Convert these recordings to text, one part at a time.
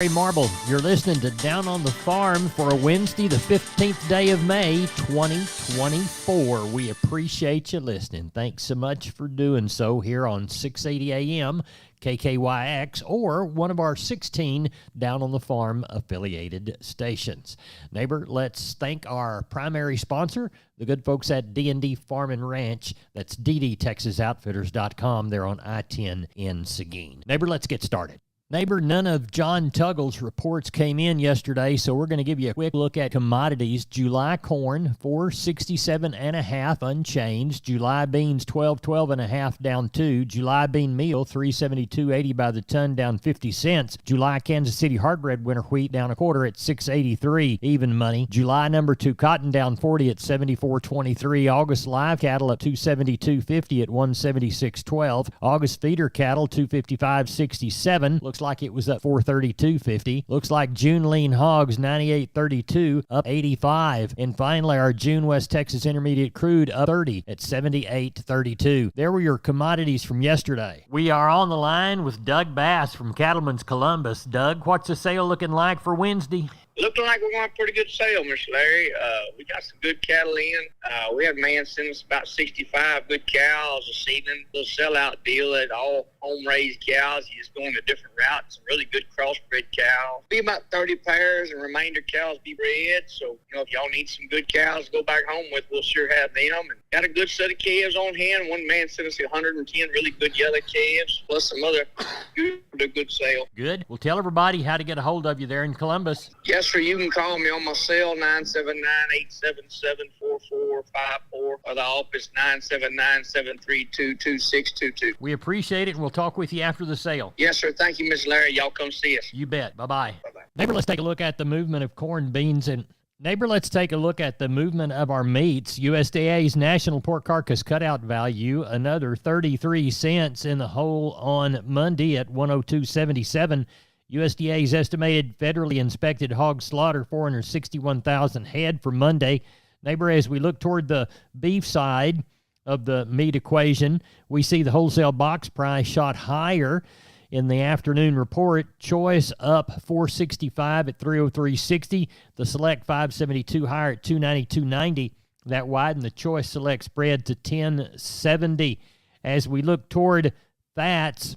Larry Marble, you're listening to Down on the Farm for a Wednesday, the 15th day of May, 2024. We appreciate you listening. Thanks so much for doing so here on 680 AM KKYX or one of our 16 Down on the Farm affiliated stations. Neighbor, let's thank our primary sponsor, the good folks at D&D Farm and Ranch. That's ddtexasoutfitters.com. They're on I-10 in Seguin. Neighbor, let's get started. Neighbor, none of John Tuggle's reports came in yesterday, so we're going to give you a quick look at commodities. July corn, $467.5 unchanged. July beans, $12.12.5 down 2. July bean meal, $372.80 by the ton, down 50 cents. July Kansas City hard red winter wheat down a quarter at $6.83 even money. July number 2 cotton down 40 at $74.23. August live cattle at $272.50 at $176.12. August feeder cattle $255.67. Looks like it was up $432.50. Looks like June lean hogs $98.32 up $85. And finally our June West Texas Intermediate crude up $30 at $78.32. There were your commodities from yesterday. We are on the line with Doug Bass from Cattleman's Columbus. Doug, what's the sale looking like for Wednesday? Looking like we're going to have a pretty good sale, Mr. Larry. We got some good cattle in. We had a man send us about 65 good cows this evening. Little sellout deal at all home-raised cows. He's going a different route. Some really good crossbred cows. Be about 30 pairs, and remainder cows be bred. So, if y'all need some good cows to go back home with, we'll sure have them. And got a good set of calves on hand. One man sent us 110 really good yellow calves, plus some other good sale. Good. Well, tell everybody how to get a hold of you there in Columbus. Yes, sir. You can call me on my cell, 979-877-4454, or the office, 979-732-2622. We appreciate it, and we'll talk with you after the sale. Yes, sir. Thank you, Miss Larry. Y'all come see us. You bet. Bye-bye. Bye-bye. Neighbor, let's take a look at the movement of corn, beans, and Neighbor, let's take a look at the movement of our meats. USDA's National Pork Carcass Cutout Value, another 33 cents in the hole on Monday at 102.77. USDA's estimated federally inspected hog slaughter, 461,000 head for Monday. Neighbor, as we look toward the beef side of the meat equation, we see the wholesale box price shot higher in the afternoon report. Choice up $465 at $303.60. The select $572 higher at $292.90. That widened the choice select spread to $10.70. As we look toward fats,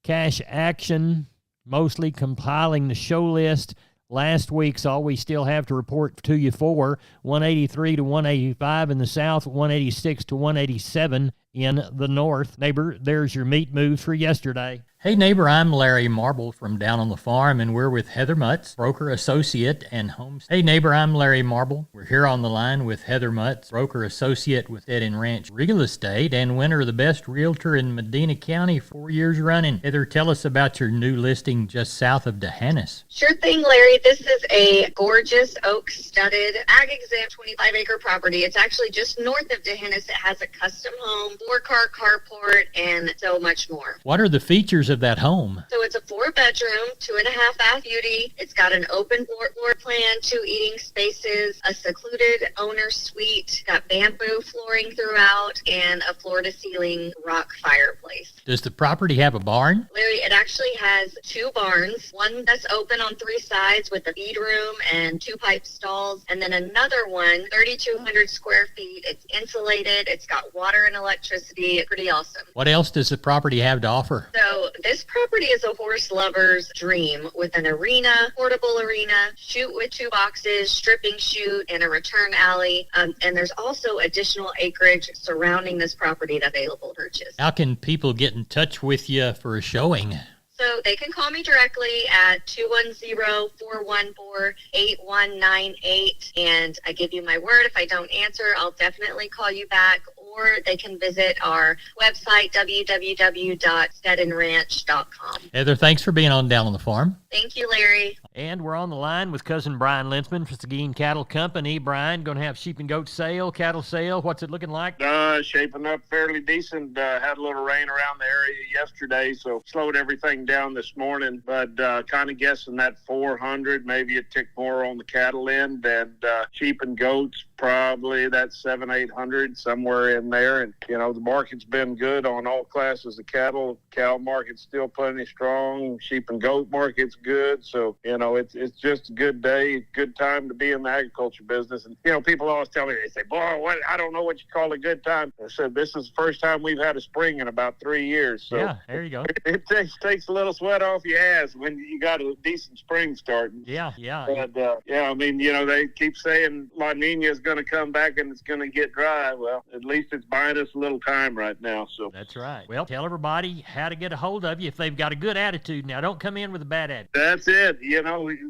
Cash Action mostly compiling the show list. Last week's all we still have to report to you for, 183 to 185 in the south, 186 to 187 in the north. Neighbor, there's your meat moves for yesterday. Hey neighbor, I'm Larry Marble from Down on the Farm, and we're with Heather Mutz, broker associate and home. Hey neighbor, I'm Larry Marble. We're here on the line with Heather Mutz, broker associate with Dead and Ranch Real Estate and winner of the best realtor in Medina County 4 years running. Heather, tell us about your new listing just south of D'Hanis. Sure thing, Larry. This is a gorgeous oak studded ag exempt 25 acre property. It's actually just north of D'Hanis. It has a custom home, 4-car carport, and so much more. What are the features of that home? So it's a 4-bedroom, 2.5 bath beauty. It's got an open floor plan, 2 eating spaces, a secluded owner suite, got bamboo flooring throughout, and a floor-to-ceiling rock fireplace. Does the property have a barn? Larry, it actually has 2 barns, one that's open on 3 sides with a feed room and 2 pipe stalls, and then another one, 3,200 square feet. It's insulated. It's got water and electricity. Pretty awesome. What else does the property have to offer? So this property is a horse lover's dream with an arena, portable arena, chute with 2 boxes, stripping chute, and a return alley. And there's also additional acreage surrounding this property that's available to purchase. How can people get in touch with you for a showing? So they can call me directly at 210-414-8198, and I give you my word. If I don't answer, I'll definitely call you back, or they can visit our website, www.steadandranch.com. Heather, thanks for being on Down on the Farm. Thank you, Larry. And we're on the line with cousin Brian Linsman for Seguin Cattle Company. Brian, going to have sheep and goat sale, cattle sale. What's it looking like? Shaping up fairly decent. Had a little rain around the area yesterday, so slowed everything down this morning. But kind of guessing that 400, maybe a tick more on the cattle end, and sheep and goats probably that 700-800, somewhere in there. And the market's been good on all classes of cattle. Cow market's still plenty strong. Sheep and goat market's good. So it's just a good day, good time to be in the agriculture business. And people always tell me, they say, boy, I don't know what you call a good time. I said, this is the first time we've had a spring in about 3 years. So yeah, there you go. It takes a little sweat off your ass when you got a decent spring starting. Yeah. And they keep saying La Nina is going to come back and it's going to get dry. Well, at least it's buying us a little time right now. So that's right. Well, tell everybody how to get a hold of you if they've got a good attitude. Now, don't come in with a bad attitude. That's it.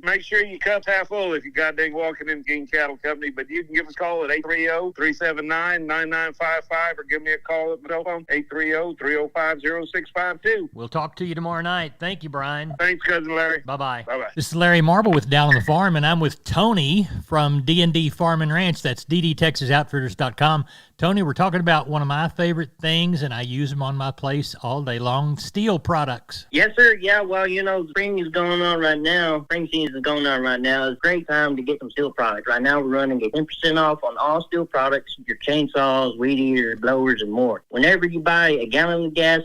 Make sure you cup half full if you goddamn walking in Seguin Cattle Company. But you can give us a call at 830-379-9955 or give me a call at my cell phone, 830-305-0652. We'll talk to you tomorrow night. Thank you, Brian. Thanks, cousin Larry. Bye-bye. Bye-bye. This is Larry Marble with Down on the Farm, and I'm with Tony from D&D Farm and Ranch. That's ddtexasoutfitters.com. Tony, we're talking about one of my favorite things, and I use them on my place all day long, steel products. Yes, sir. Yeah, well, spring is going on right now. Spring season is going on right now. It's a great time to get some steel products. Right now, we're running a 10% off on all steel products, your chainsaws, weed eater, blowers, and more. Whenever you buy a gallon of gas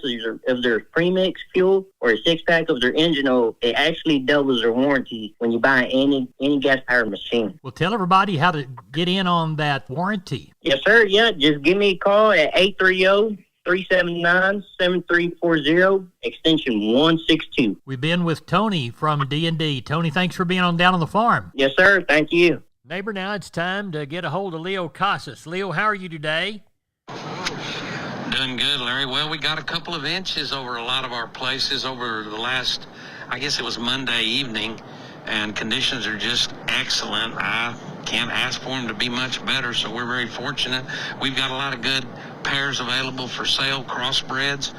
of their premix fuel or a six-pack of their engine oil, it actually doubles their warranty when you buy any gas-powered machine. Well, tell everybody how to get in on that warranty. Yes, sir. Yeah, just give me a call at 830-379-7340, extension 162. We've been with Tony from D&D. Tony, thanks for being on Down on the Farm. Yes, sir. Thank you. Neighbor, now it's time to get a hold of Leo Casas. Leo, how are you today? Doing good, Larry. Well, we got a couple of inches over a lot of our places over the last, I guess it was Monday evening, and conditions are just excellent. I can't ask for them to be much better, so we're very fortunate. We've got a lot of good pairs available for sale, crossbreds,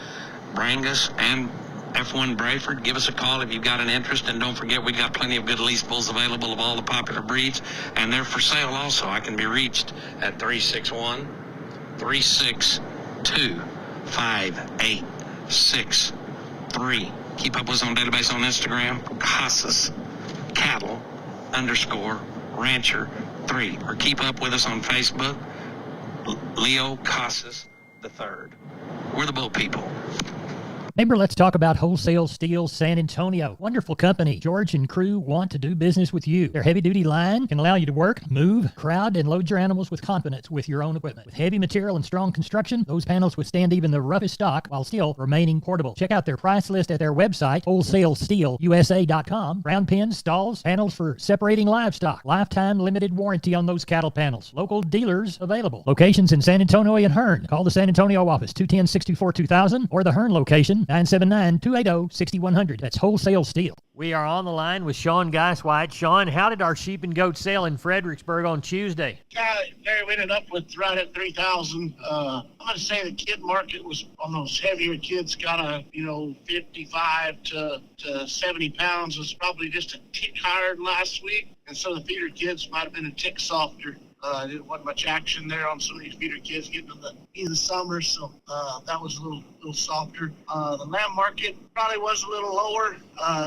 Brangus, and F1 Brayford. Give us a call if you've got an interest, and don't forget we got plenty of good lease bulls available of all the popular breeds, and they're for sale also. I can be reached at 361-362-5863. Keep up with us on database on Instagram, Casas Cattle _Rancher 3, or keep up with us on Facebook, Leo Casas III. We're the bull people. Neighbor, let's talk about Wholesale Steel San Antonio. Wonderful company. George and crew want to do business with you. Their heavy-duty line can allow you to work, move, crowd, and load your animals with confidence with your own equipment. With heavy material and strong construction, those panels withstand even the roughest stock while still remaining portable. Check out their price list at their website, wholesalesteelusa.com. Round pins, stalls, panels for separating livestock. Lifetime limited warranty on those cattle panels. Local dealers available. Locations in San Antonio and Hearn. Call the San Antonio office, 210-64-2000, or the Hearn location, 979-280-6100. That's Wholesale Steel. We are on the line with Sean Geiswhite. Sean, how did our sheep and goat sale in Fredericksburg on Tuesday? There we ended up with right at 3,000. I'm going to say the kid market was on those heavier kids, got a 55 to 70 pounds was probably just a tick higher than last week, and so the feeder kids might have been a tick softer. There wasn't much action there on some of these feeder kids getting to the summer, so that was a little softer. The lamb market probably was a little lower.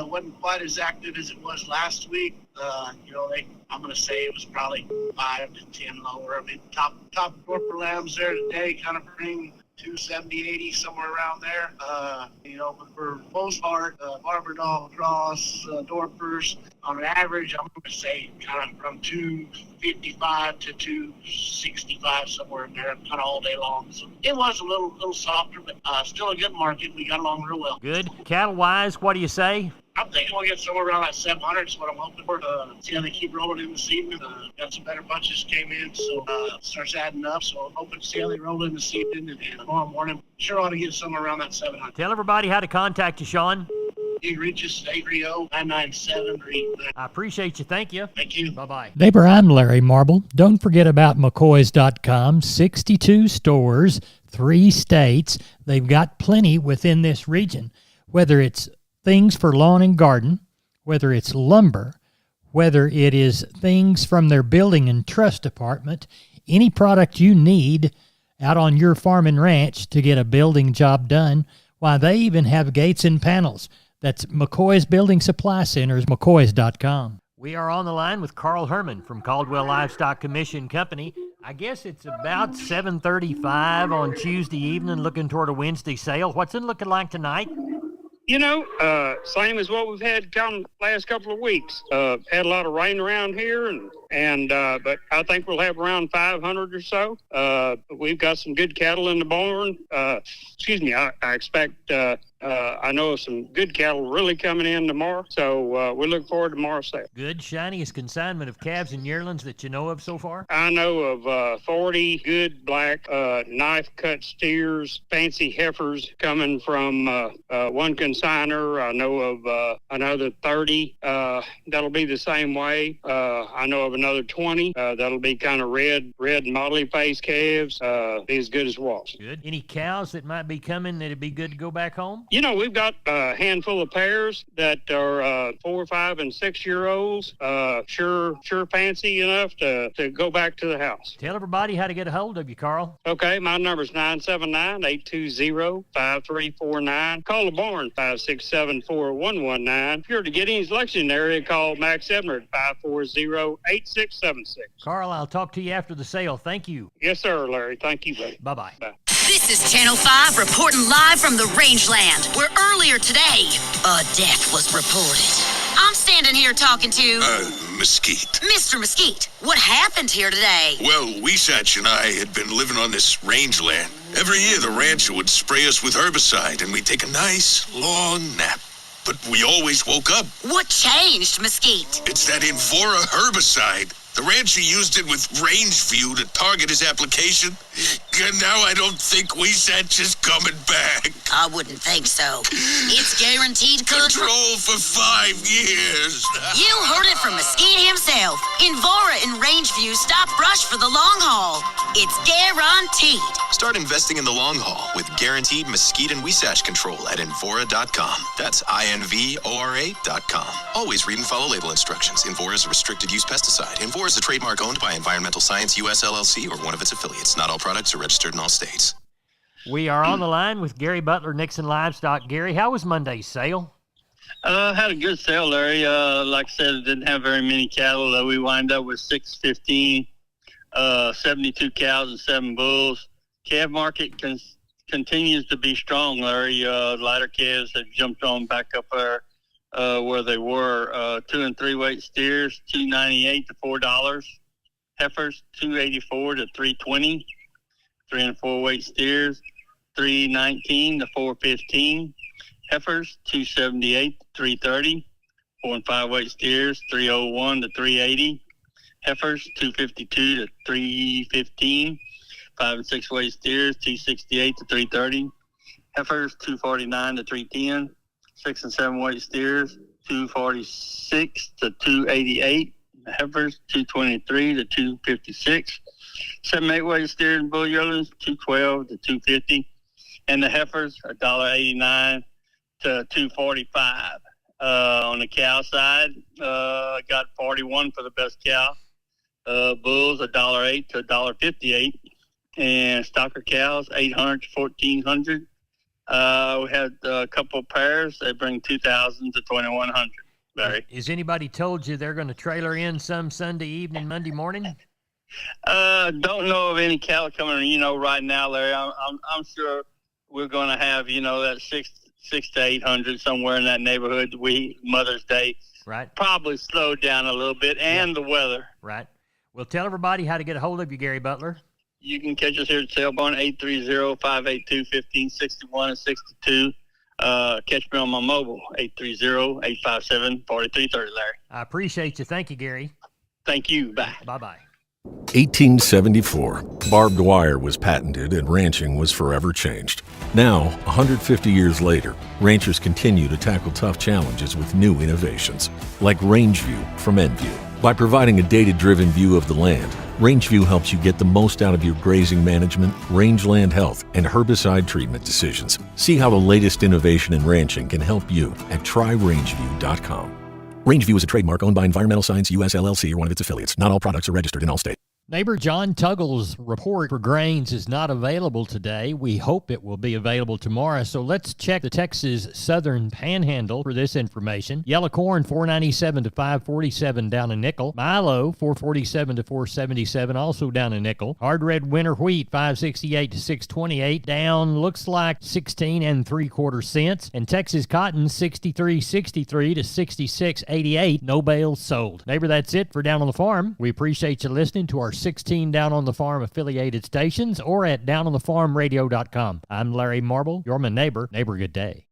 Wasn't quite as active as it was last week. I'm going to say it was probably 5 to 10 lower. I mean, top Dorper lambs there today kind of bring 270, 80, somewhere around there. But for the most part, Barber Dog Cross, Dorpers, on average, I'm going to say kind of from 255 to 265, somewhere in there, kind of all day long. So it was a little softer, but still a good market. We got along real well. Good. Cattle-wise, what do you say? I'm thinking we'll get somewhere around that 700 is what I'm hoping for. See how they keep rolling in this evening. Got some better bunches came in, so starts adding up. So I'm hoping to see how they roll in this evening and tomorrow morning. Sure ought to get somewhere around that 700. Tell everybody how to contact you, Sean. You can reach us at 830-997-39. I appreciate you. Thank you. Thank you. Bye-bye. Neighbor, I'm Larry Marble. Don't forget about McCoys.com. 62 stores, 3 states. They've got plenty within this region, whether it's things for lawn and garden, whether it's lumber, Whether it is things from their building and trust department, any product you need out on your farm and ranch to get a building job done, why, they even have gates and panels. That's McCoy's Building Supply Centers, McCoy's.com. We are on the line with Carl Herman from Caldwell Livestock Commission Company. I guess it's about 7:35 on Tuesday evening, looking toward a Wednesday sale. What's it looking like tonight? Same as what we've had come last couple of weeks. Had a lot of rain around here, but I think we'll have around 500 or so. We've got some good cattle in the barn. I expect, I know of some good cattle really coming in tomorrow, so we look forward to tomorrow's sale. Good, shiniest consignment of calves and yearlings that you know of so far? I know of 40 good black knife-cut steers, fancy heifers coming from one consignor. I know of another 30 that'll be the same way. I know of another 20 that'll be kind of red motley-faced calves, be as good as walls. Good. Any cows that might be coming that'd be good to go back home? We've got a handful of pairs that are 4, 5, and 6-year-olds. Sure fancy enough to go back to the house. Tell everybody how to get a hold of you, Carl. Okay, my number's 979-820-5349. Call the barn, 567-4119. If you're to Giddings, Lexington area, call Max Ebner at 540-8676. Carl, I'll talk to you after the sale. Thank you. Yes, sir, Larry. Thank you, buddy. Bye-bye. Bye. This is Channel 5 reporting live from the rangeland, where earlier today, a death was reported. I'm standing here talking to... Mesquite. Mr. Mesquite, what happened here today? Well, Weesatch and I had been living on this rangeland. Every year the rancher would spray us with herbicide and we'd take a nice, long nap. But we always woke up. What changed, Mesquite? It's that Invora herbicide. The rancher used it with Rangeview to target his application, and now I don't think Weesatch is coming back. I wouldn't think so. It's guaranteed control for 5 years. You heard it from Mesquite himself. Invora and Rangeview stop brush for the long haul. It's guaranteed. Start investing in the long haul with guaranteed Mesquite and Weesatch control at Invora.com. That's INVORA.com. Always read and follow label instructions. Invora is a restricted use pesticide. Invora is a trademark owned by Environmental Science US LLC or one of its affiliates. Not all products are registered in all states. We are on the line with Gary Butler, Nixon Livestock. Gary, how was Monday's sale? Had a good sale, Larry. Like I said, it didn't have very many cattle. We wind up with 615, 72 cows and 7 bulls. Calf market continues to be strong, Larry. Lighter calves have jumped on back up there where they were. 2 and 3 weight steers, $2.98 to $4. Heifers, $2.84 to $3.20. 3 and 4 weight steers, $3.19 to $4.15. Heifers, $2.78 to $3.30. 4 and 5 weight steers, $3.01 to $3.80. Heifers, $2.52 to $3.15. 5 and 6 weight steers, $2.68 to $3.30. Heifers, $2.49 to $3.10. 6 and 7 weight steers, $2.46 to $2.88. Heifers, $2.23 to $2.56. 7 8 weight steers and bull yearlings, $2.12 to $2.50. And the heifers, $1.89 to $2.45. On the cow side, got 41 for the best cow. Bulls, $1.08 to $1.58. And stocker cows, $800 to $1,400. We had a couple of pairs. They bring $2,000 to $2,100. Larry, has anybody told you they're going to trailer in some Sunday evening, Monday morning? Don't know of any cattle coming. Right now, Larry. I'm sure we're going to have that 600 to 800 somewhere in that neighborhood. Mother's Day, right? Probably slowed down a little bit, and the weather, right? Well, tell everybody how to get a hold of you, Gary Butler. You can catch us here at Sale Barn, 830-582-1561 and 62. Catch me on my mobile, 830-857-4330, Larry. I appreciate you. Thank you, Gary. Thank you. Bye. Bye-bye. 1874. Barbed wire was patented and ranching was forever changed. Now, 150 years later, ranchers continue to tackle tough challenges with new innovations, like Rangeview from Enview. By providing a data-driven view of the land, Rangeview helps you get the most out of your grazing management, rangeland health, and herbicide treatment decisions. See how the latest innovation in ranching can help you at TryRangeview.com. Rangeview is a trademark owned by Environmental Science US LLC or one of its affiliates. Not all products are registered in all states. Neighbor John Tuggle's report for grains is not available today. We hope it will be available tomorrow, so let's check the Texas Southern Panhandle for this information. Yellow corn, $4.97 to $5.47, down a nickel. Milo, $4.47 to $4.77, also down a nickel. Hard red winter wheat, $5.68 to $6.28, down looks like 16 3/4 cents. And Texas cotton, $63.63 to $66.88, no bales sold. Neighbor, that's it for Down on the Farm. We appreciate you listening to our 16 Down on the Farm affiliated stations or at downonthefarmradio.com. I'm Larry Marble, you're my neighbor. Neighbor, good day.